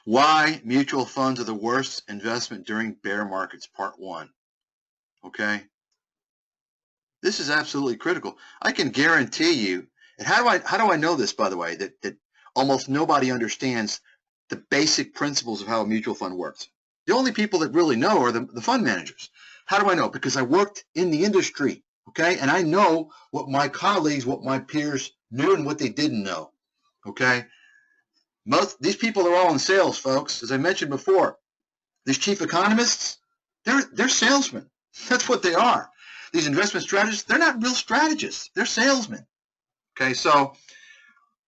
Why mutual funds are the worst investment during bear markets, part 1. Okay? This is absolutely critical. I can guarantee you, and how do I know this, by the way, that almost nobody understands the basic principles of how a mutual fund works. The only people that really know are the fund managers. How do I know? Because I worked in the industry, okay? And I know what my colleagues, what my peers knew and what they didn't know, okay? These people are all in sales, folks. As I mentioned before, these chief economists, they're salesmen. That's what they are. These investment strategists, they're not real strategists. They're salesmen. Okay, so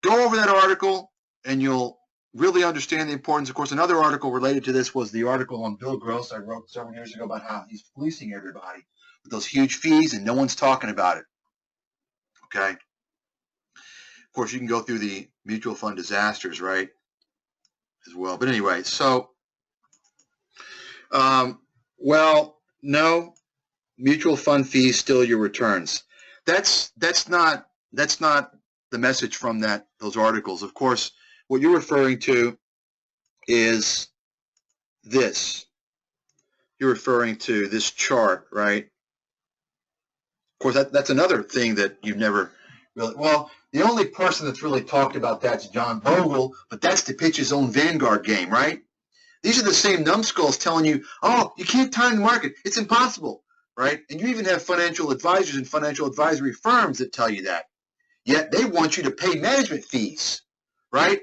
go over that article and you'll really understand the importance. Of course, another article related to this was the article on Bill Gross I wrote several years ago about how he's fleecing everybody with those huge fees and no one's talking about it. Okay. Of course, you can go through the mutual fund disasters, right, as well. But anyway, so, well, no, mutual fund fees steal your returns. That's not the message from those articles. Of course, what you're referring to is this. You're referring to this chart, right? Of course, that's another thing that you've never really, well, the only person that's really talked about that's John Bogle, but that's to pitch his own Vanguard game, right? These are the same numbskulls telling you, oh, you can't time the market. It's impossible, right? And you even have financial advisors and financial advisory firms that tell you that. Yet they want you to pay management fees, right?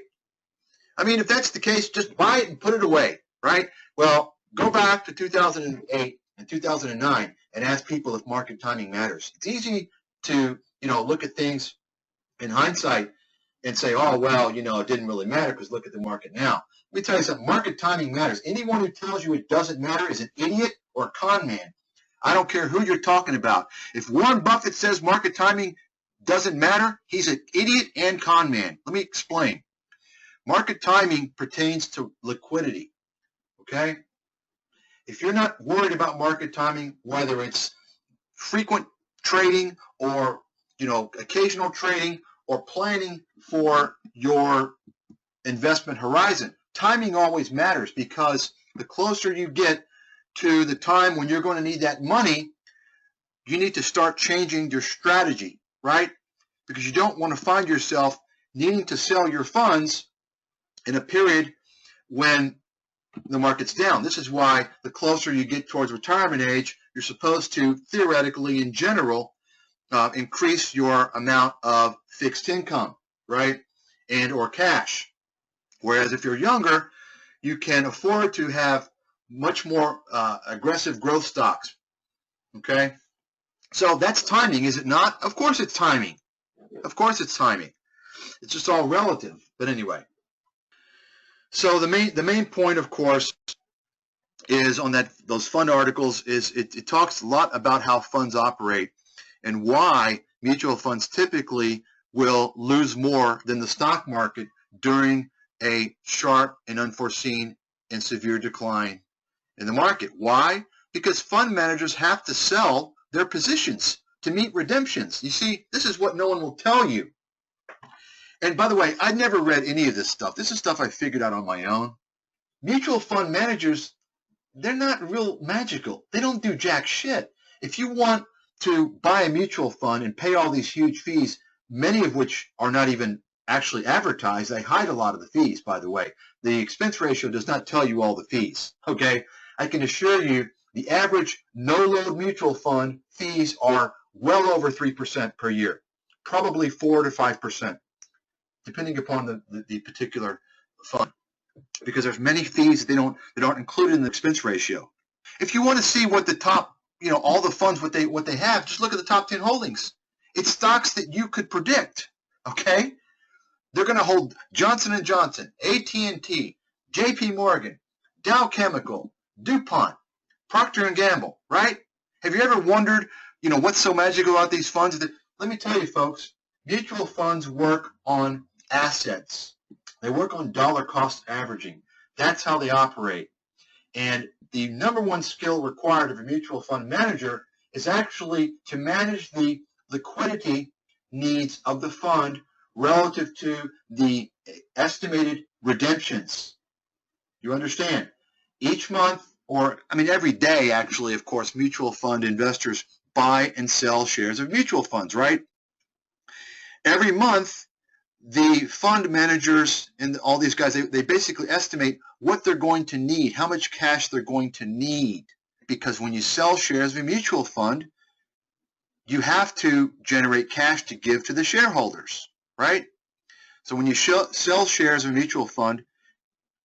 I mean, if that's the case, just buy it and put it away, right? Well, go back to 2008 and 2009 and ask people if market timing matters. It's easy to, look at things in hindsight and say, oh, well, it didn't really matter because look at the market now. Let me tell you something. Market timing matters. Anyone who tells you it doesn't matter is an idiot or a con man. I don't care who you're talking about. If Warren Buffett says market timing doesn't matter, he's an idiot and con man. Let me explain. Market timing pertains to liquidity, okay? If you're not worried about market timing, whether it's frequent trading or, occasional trading or planning for your investment horizon, timing always matters because the closer you get to the time when you're going to need that money, you need to start changing your strategy, right? Because you don't want to find yourself needing to sell your funds in a period when the market's down. This is why the closer you get towards retirement age, you're supposed to, theoretically, in general, increase your amount of fixed income, right, and or cash. Whereas if you're younger, you can afford to have much more aggressive growth stocks, okay? So that's timing, is it not? Of course it's timing. Of course it's timing. It's just all relative. But anyway. So the main point, of course, is on those fund articles is it talks a lot about how funds operate and why mutual funds typically will lose more than the stock market during a sharp and unforeseen and severe decline in the market. Why? Because fund managers have to sell their positions to meet redemptions. You see, this is what no one will tell you. And by the way, I never read any of this stuff. This is stuff I figured out on my own. Mutual fund managers, they're not real magical. They don't do jack shit. If you want to buy a mutual fund and pay all these huge fees, many of which are not even actually advertised, they hide a lot of the fees, by the way. The expense ratio does not tell you all the fees, okay? I can assure you the average no-load mutual fund fees are well over 3% per year, probably 4 to 5%. Depending upon the particular fund, because there's many fees that aren't included in the expense ratio. If you want to see what the top, all the funds what they have, just look at the top 10 holdings. It's stocks that you could predict. Okay, they're going to hold Johnson & Johnson, AT&T, J.P. Morgan, Dow Chemical, DuPont, Procter & Gamble. Right? Have you ever wondered, what's so magical about these funds? Let me tell you, folks. Mutual funds work on assets. They work on dollar cost averaging. That's how they operate. And the number one skill required of a mutual fund manager is actually to manage the liquidity needs of the fund relative to the estimated redemptions. You understand? Each month, or I mean every day actually, of course, mutual fund investors buy and sell shares of mutual funds, right? Every month, the fund managers and all these guys, they basically estimate what they're going to need, how much cash they're going to need. Because when you sell shares of a mutual fund, you have to generate cash to give to the shareholders, right? So when you sell shares of a mutual fund,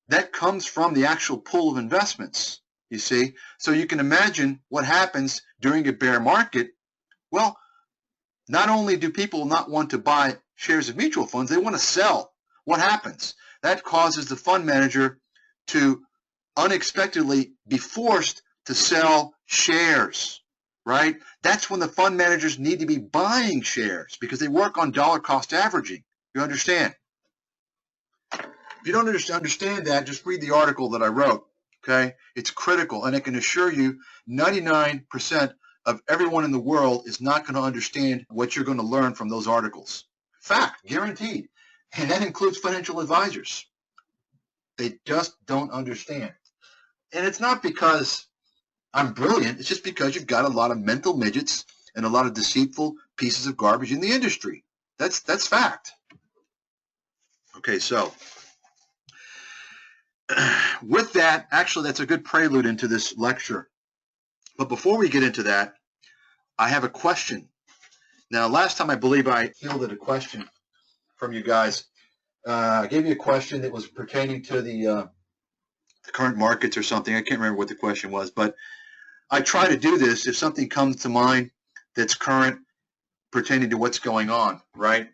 that comes from the actual pool of investments, you see. So you can imagine what happens during a bear market. Well, not only do people not want to buy shares of mutual funds, they want to sell. What happens? That causes the fund manager to unexpectedly be forced to sell shares, right? That's when the fund managers need to be buying shares because they work on dollar cost averaging. You understand? If you don't understand that, just read the article that I wrote, okay? It's critical, and I can assure you 99% of everyone in the world is not going to understand what you're going to learn from those articles. Fact, guaranteed. And that includes financial advisors. They just don't understand. And it's not because I'm brilliant. It's just because you've got a lot of mental midgets and a lot of deceitful pieces of garbage in the industry. That's fact. Okay, so with that, actually, that's a good prelude into this lecture. But before we get into that, I have a question. Now, last time I believe I fielded a question from you guys. I gave you a question that was pertaining to the current markets or something. I can't remember what the question was, but I try to do this if something comes to mind that's current pertaining to what's going on, right?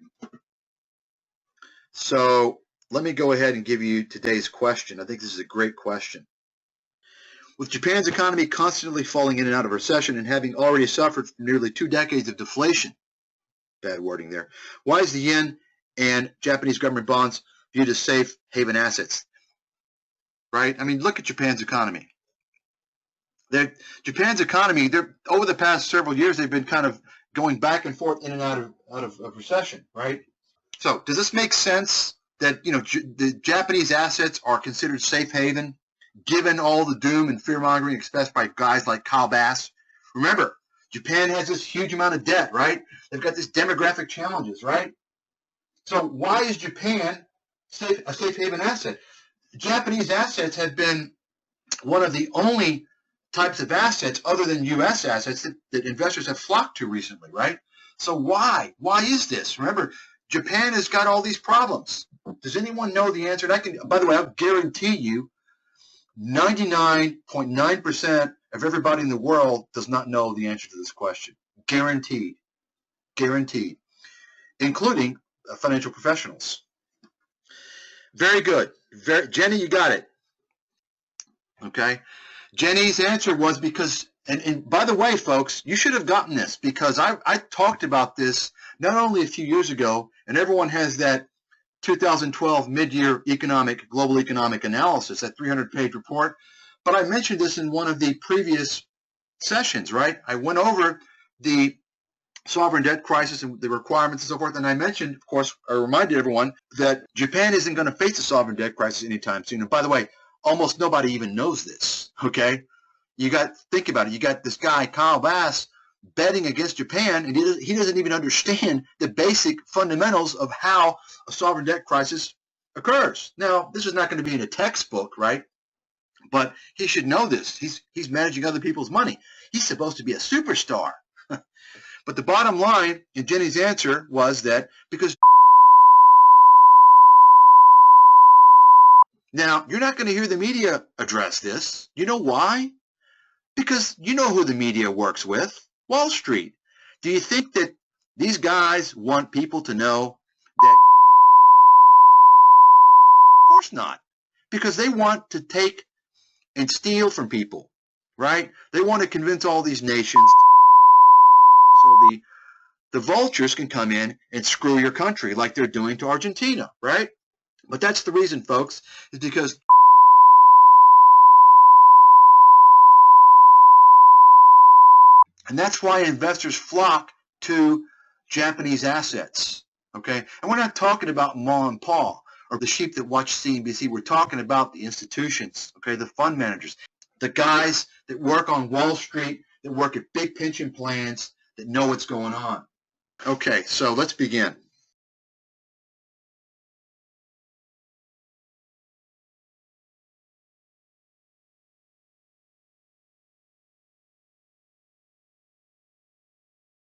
So let me go ahead and give you today's question. I think this is a great question. With Japan's economy constantly falling in and out of recession and having already suffered from nearly 2 decades of deflation, bad wording there, why is the yen and Japanese government bonds viewed as safe haven assets? Right? I mean, look at Japan's economy. Japan's economy, over the past several years, they've been kind of going back and forth in and out of recession, right? So does this make sense that, you know, the Japanese assets are considered safe haven, given all the doom and fear-mongering expressed by guys like Kyle Bass? Remember, Japan has this huge amount of debt, right? They've got these demographic challenges, right? So why is Japan a safe haven asset? Japanese assets have been one of the only types of assets other than U.S. assets that investors have flocked to recently, right? So why? Why is this? Remember, Japan has got all these problems. Does anyone know the answer? And by the way, I'll guarantee you 99.9% of everybody in the world does not know the answer to this question. Guaranteed. Guaranteed. Including financial professionals. Very good. Jenny, you got it. Okay. Jenny's answer was because, and by the way, folks, you should have gotten this because I talked about this not only a few years ago, and everyone has that 2012 mid-year global economic analysis, that 300-page report, but I mentioned this in one of the previous sessions, right? I went over the sovereign debt crisis and the requirements and so forth, and I mentioned, of course, I reminded everyone that Japan isn't going to face a sovereign debt crisis anytime soon. And by the way, almost nobody even knows this, okay? Think about it. You got this guy, Kyle Bass, betting against Japan, and he doesn't even understand the basic fundamentals of how a sovereign debt crisis occurs. Now, this is not going to be in a textbook, right? But he should know this. He's managing other people's money. He's supposed to be a superstar. But the bottom line in Jenny's answer was that because now, you're not going to hear the media address this. You know why? Because you know who the media works with. Wall Street. Do you think that these guys want people to know that? Of course not. Because they want to take and steal from people, right? They want to convince all these nations so the vultures can come in and screw your country like they're doing to Argentina, right? But that's the reason, folks, is because and that's why investors flock to Japanese assets, okay? And we're not talking about Ma and Pa. or the sheep that watch CNBC. We're talking about the institutions, okay, the fund managers, the guys that work on Wall Street, that work at big pension plans, that know what's going on. Okay, so let's begin.